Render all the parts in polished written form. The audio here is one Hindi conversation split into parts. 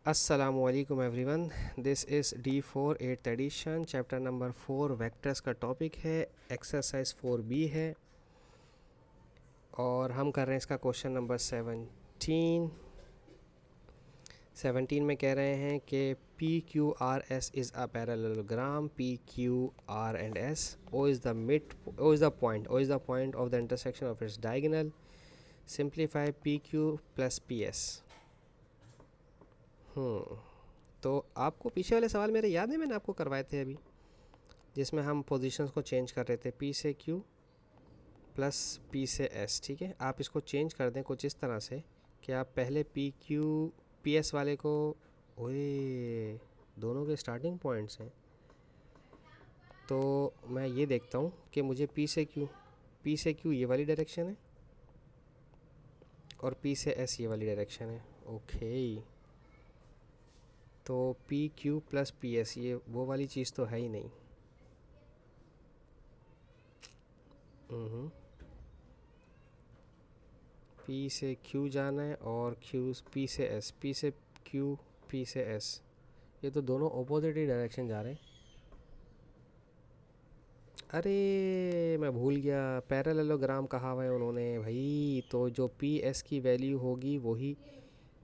Assalamualaikum everyone. This is D4 8th edition chapter number 4 vectors का टॉपिक है, एक्सरसाइज 4B है और हम कर रहे हैं इसका क्वेश्चन नंबर 17 में कह रहे हैं कि P Q R S is a parallelogram, P Q R and S, O is the point of the intersection of its diagonal, simplify P Q plus P S. तो आपको पीछे वाले सवाल मेरे याद है, मैंने आपको करवाए थे अभी, जिसमें हम पोजीशंस को चेंज कर रहे थे, पी से क्यू प्लस पी से एस। ठीक है, आप इसको चेंज कर दें कुछ इस तरह से कि आप पहले पी क्यू पी एस वाले को, ओए दोनों के स्टार्टिंग पॉइंट्स हैं, तो मैं ये देखता हूँ कि मुझे पी से क्यू ये वाली डायरेक्शन है और पी से एस ये वाली डायरेक्शन है। ओके, तो P Q plus P S ये वो वाली चीज़ तो है ही नहीं। पी से क्यू जाना है और क्यू पी से एस, पी से क्यू पी से एस, ये तो दोनों अपोजिट ही डायरेक्शन जा रहे हैं। अरे मैं भूल गया, पैरेललोग्राम कहा हुआ है उन्होंने भाई, तो जो पी एस की वैल्यू होगी वही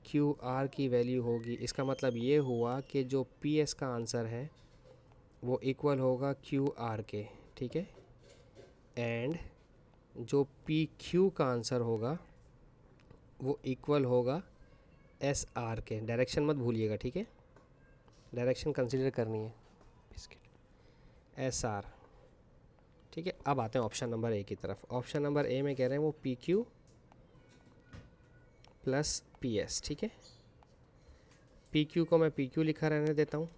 क्यू आर की वैल्यू होगी। इसका मतलब ये हुआ कि जो पी एस का आंसर है वो इक्वल होगा क्यू आर के, ठीक है, एंड जो पी क्यू का आंसर होगा वो इक्वल होगा एस आर के। डायरेक्शन मत भूलिएगा, ठीक है, डायरेक्शन कंसीडर करनी है, एस आर। ठीक है, अब आते हैं ऑप्शन नंबर ए की तरफ। ऑप्शन नंबर ए में कह रहे हैं वो P Q plus P S. ठीक है, पी क्यू को मैं पी क्यू लिखा रहने देता हूँ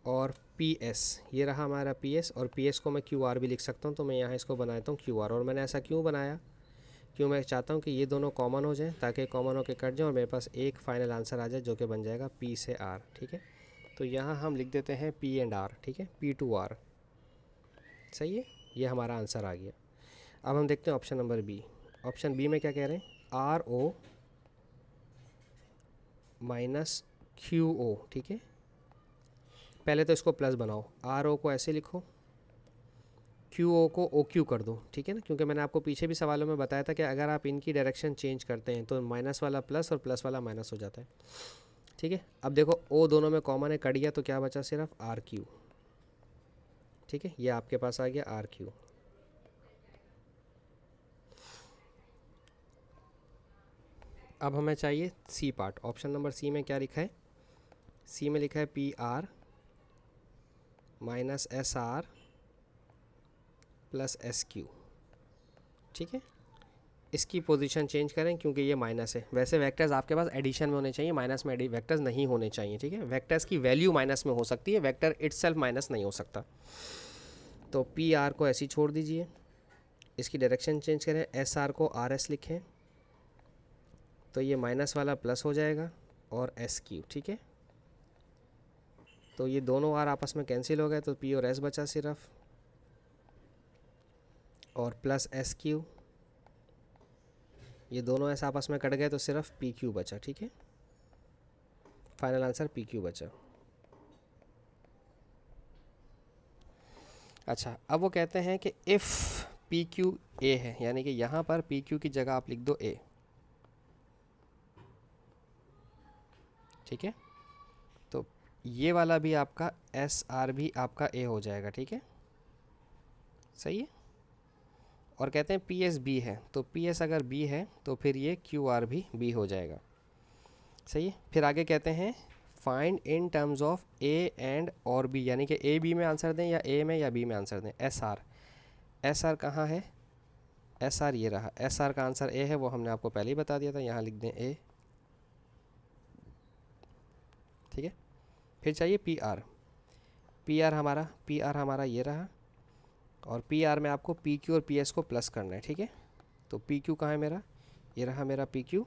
और पी एस ये रहा हमारा पी एस, और पी एस को मैं क्यू आर भी लिख सकता हूँ, तो मैं यहाँ इसको बनाता हूँ क्यू आर। और मैंने ऐसा क्यों बनाया, क्यों मैं चाहता हूँ कि ये दोनों कॉमन हो जाएं, ताकि कॉमन होकर कट जाए और मेरे पास एक फाइनल आंसर आ जाए जो कि बन जाएगा पी से आर। ठीक है, तो यहाँ हम लिख देते हैं पी एंड आर, ठीक है, पी टू आर। सही है, ये हमारा आंसर आ गया। अब हम देखते हैं option number B. Option B में क्या कह रहे हैं, R O minus Q O. ठीक है, पहले तो इसको प्लस बनाओ, आर ओ को ऐसे लिखो, क्यू ओ को ओ क्यू कर दो। ठीक है ना, क्योंकि मैंने आपको पीछे भी सवालों में बताया था कि अगर आप इनकी डायरेक्शन चेंज करते हैं तो माइनस वाला प्लस और प्लस वाला माइनस हो जाता है। ठीक है, अब देखो ओ दोनों में कॉमन है, कट गया, तो क्या बचा, सिर्फ आर क्यू। ठीक है, ये आपके पास आ गया आर क्यू। अब हमें चाहिए C part. Option number C में क्या लिखा है, सी में लिखा है P R minus S R plus S Q. ठीक है, इसकी पोजीशन चेंज करें क्योंकि ये माइनस है। वैसे वेक्टर्स आपके पास एडिशन में होने चाहिए, माइनस में वेक्टर्स नहीं होने चाहिए। ठीक है, वेक्टर्स की वैल्यू माइनस में हो सकती है, वेक्टर इटसेल्फ माइनस नहीं हो सकता। तो पी आर को ऐसे ही छोड़ दीजिए, इसकी डायरेक्शन चेंज करें, एस आर को आर एस लिखें, तो ये माइनस वाला प्लस हो जाएगा और एस क्यू। ठीक है, तो ये दोनों आर आपस में कैंसिल हो गए, तो पी और एस बचा सिर्फ, और प्लस एस क्यू, ये दोनों एस आपस में कट गए तो सिर्फ पी क्यू बचा। ठीक है, फाइनल आंसर पी क्यू बचा। अच्छा, अब वो कहते हैं कि इफ़ पी क्यू ए है, यानी कि यहाँ पर पी क्यू की जगह आप लिख दो ए। ठीक है, तो ये वाला भी आपका एस आर भी आपका ए हो जाएगा। ठीक है, सही है, और कहते हैं पी एस बी है, तो पी एस अगर बी है तो फिर ये क्यू आर भी बी हो जाएगा। सही है, फिर आगे कहते हैं find in terms of A and और बी, यानी कि ए बी में आंसर दें या ए में या बी में आंसर दें। एस आर, एस आर कहाँ है, एस आर ये रहा, एस आर का आंसर ए है, वो हमने आपको पहले ही बता दिया था, यहाँ लिख दें ए। ठीक है, फिर चाहिए पी आर, पी आर हमारा ये रहा, और पी आर में आपको पी क्यू और पी एस को प्लस करना है। ठीक है, तो पी क्यू कहाँ है मेरा, ये रहा मेरा पी क्यू।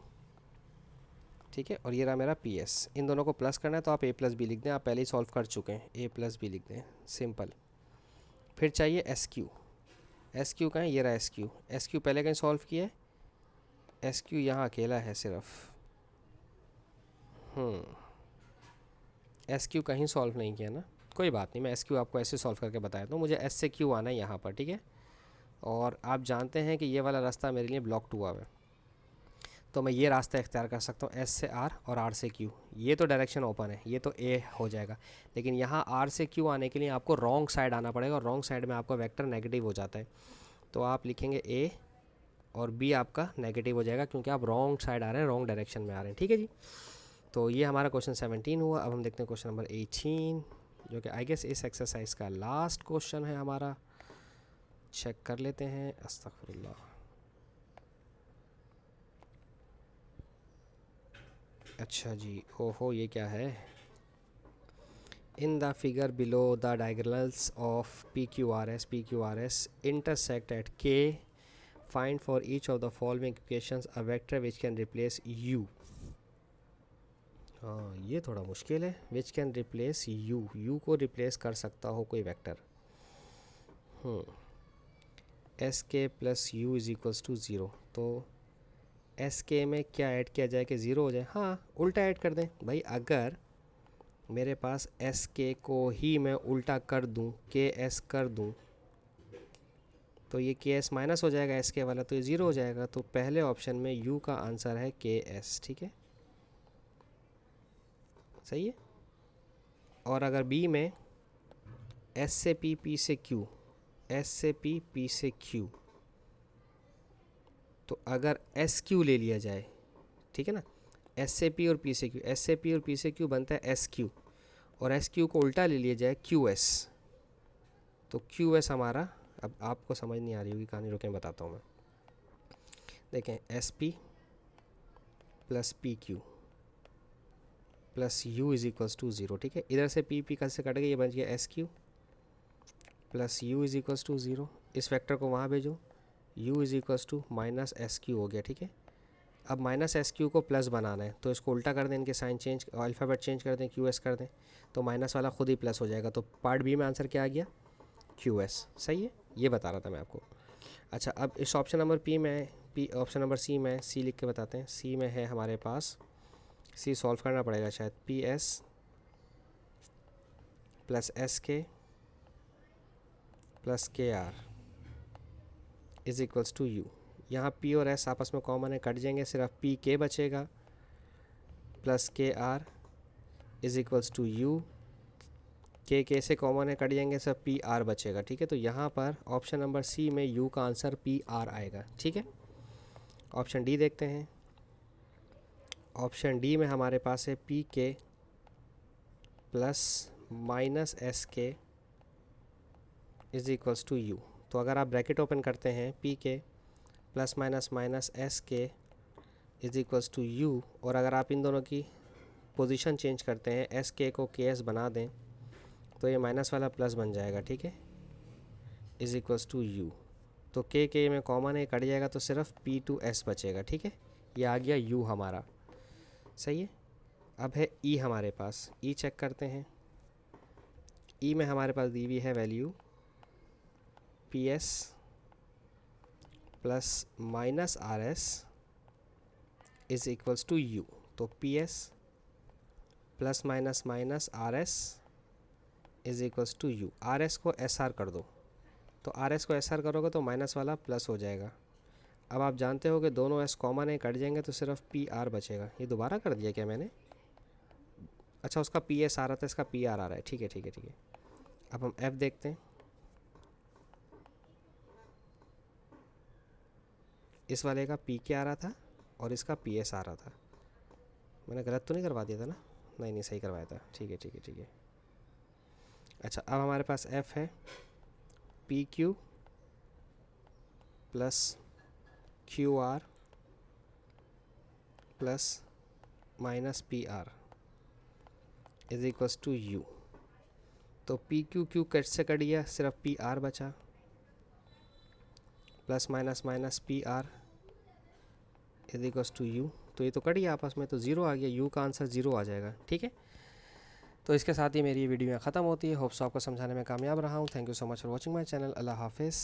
ठीक है, और ये रहा मेरा पी एस, इन दोनों को प्लस करना है तो आप ए प्लस बी लिख दें, आप पहले ही सॉल्व कर चुके हैं, ए प्लस बी लिख दें, सिंपल। फिर चाहिए एस क्यू, एस क्यू कहाँ है, ये रहा एस क्यू, एस क्यू पहले कहीं सॉल्व किया है, एस क्यू यहाँ अकेला है सिर्फ। एस क्यू कहीं सॉल्व नहीं किया ना, कोई बात नहीं, मैं एस क्यू आपको ऐसे सॉल्व करके बताया हूँ। मुझे एस से क्यू आना है यहाँ पर, ठीक है। और आप जानते हैं कि ये वाला रास्ता मेरे लिए ब्लॉक हुआ है, तो मैं ये रास्ता इख्तियार कर सकता हूँ, एस से आर और आर से क्यू। ये तो डायरेक्शन ओपन है, ये तो ए हो जाएगा, लेकिन यहाँ आर से क्यू आने के लिए आपको रॉन्ग साइड आना पड़ेगा, और रॉन्ग साइड में आपका वेक्टर नेगेटिव हो जाता है। तो आप लिखेंगे ए और बी आपका नेगेटिव हो जाएगा, क्योंकि आप रॉन्ग साइड आ रहे हैं, रॉन्ग डायरेक्शन में आ रहे हैं, ठीक है जी। तो ये हमारा क्वेश्चन 17 हुआ। अब हम देखते हैं क्वेश्चन नंबर 18, जो कि आई गेस इस एक्सरसाइज का लास्ट क्वेश्चन है हमारा। चेक कर लेते हैं। अस्तगफिरुल्लाह। अच्छा जी, ओहो ये क्या है। In the figure below the diagonals of P Q R S intersect at K, find for each of the following equations a vector which can replace u. हाँ ये थोड़ा मुश्किल है। Which can replace u, u को रिप्लेस कर सकता हो कोई vector. S K plus you is equals to zero. तो एस के में क्या ऐड किया जाए कि ज़ीरो हो जाए? हाँ उल्टा ऐड कर दें भाई। अगर मेरे पास एस के को ही मैं उल्टा कर दूं, के एस कर दूं, तो ये के एस माइनस हो जाएगा एस के वाला, तो ये ज़ीरो हो जाएगा। तो पहले ऑप्शन में यू का आंसर है के एस, ठीक है, सही है। और अगर बी में एस से पी, पी से क्यू, एस से पी, पी से क्यू, तो अगर एस क्यू ले लिया जाए, ठीक है ना, एस से पी और पी से क्यू, एस से पी और पी से क्यू बनता है एस क्यू, और एस क्यू को उल्टा ले लिया जाए क्यू एस, तो क्यू एस हमारा, अब आपको समझ नहीं आ रही होगी कहानी, रुकें बताता हूँ मैं। देखें, S P plus P Q plus you is equals to zero, ठीक है। इधर से पी से कट गई, ये बन गया S Q plus you is equals to zero. इस वेक्टर को वहाँ भेजो, u is equals to minus S Q हो गया, ठीक है। अब माइनस एस क्यू को प्लस बनाना है, तो इसको उल्टा कर दें, इनके साइन चेंज, अल्फ़ाबेट चेंज कर दें, क्यू एस कर दें, तो माइनस वाला खुद ही प्लस हो जाएगा। तो पार्ट बी में आंसर क्या आ गया? क्यू एस, सही है। ये बता रहा था मैं आपको। अच्छा, अब इस ऑप्शन नंबर पी में, पी ऑप्शन नंबर सी में, सी लिख के बताते हैं। सी में है हमारे पास, सी सॉल्व करना पड़ेगा शायद, P S plus S K plus K R is equals to U. यहाँ पी और एस आपस में कॉमन है, कट जाएंगे, सिर्फ पी के बचेगा plus K R is equals to U. K से कॉमन है, कट जाएंगे, सिर्फ पी आर बचेगा, ठीक है। तो यहाँ पर ऑप्शन नंबर सी में यू का आंसर पी आर आएगा, ठीक है। ऑप्शन डी देखते हैं। ऑप्शन डी में हमारे पास है पी के प्लस माइनस एस के इज इक्वल्स टू यू। तो अगर आप ब्रैकेट ओपन करते हैं, पी के प्लस माइनस माइनस एस के इज इक्वल्स टू यू, और अगर आप इन दोनों की पोजीशन चेंज करते हैं, एस के को के एस बना दें, तो ये माइनस वाला प्लस बन जाएगा, ठीक है, इज इक्वल्स टू यू। तो के में कॉमन है, कट जाएगा, तो सिर्फ पी टू एस बचेगा, ठीक है। ये आ गया यू हमारा, सही है। अब है ई हमारे पास, ई चेक करते हैं। ई में हमारे पास दी हुई है value P S plus minus R S is equals to you. तो P S plus minus minus R S is equals to u. R S को एस आर कर दो, तो आर एस को एस आर करोगे तो माइनस वाला प्लस हो जाएगा। अब आप जानते हो कि दोनों एस कॉमन है, कट जाएंगे, तो सिर्फ पी आर बचेगा। ये दोबारा कर दिया क्या मैंने? अच्छा, उसका पी एस आ रहा था, इसका पी आर आ रहा है, ठीक है ठीक है ठीक है। अब हम एफ देखते हैं। इस वाले का पी के आ रहा था और इसका पी एस आ रहा था। मैंने गलत तो नहीं करवा दिया था ना? नहीं नहीं, सही करवाया था, ठीक है ठीक है ठीक है। अच्छा, अब हमारे पास एफ है P Q plus Q R plus minus P R is equals to you. तो पी क्यू क्यू कट से कट गया, सिर्फ पी आर बचा, plus minus minus P R is equals to you. तो ये तो कट गया आपस में, तो ज़ीरो आ गया, यू का आंसर ज़ीरो आ जाएगा, ठीक है। तो इसके साथ ही मेरी वीडियो ख़त्म होती है। होप्स आपको समझाने में कामयाब रहा हूँ। Thank you so much for watching my channel. अल्लाह हाफिज़।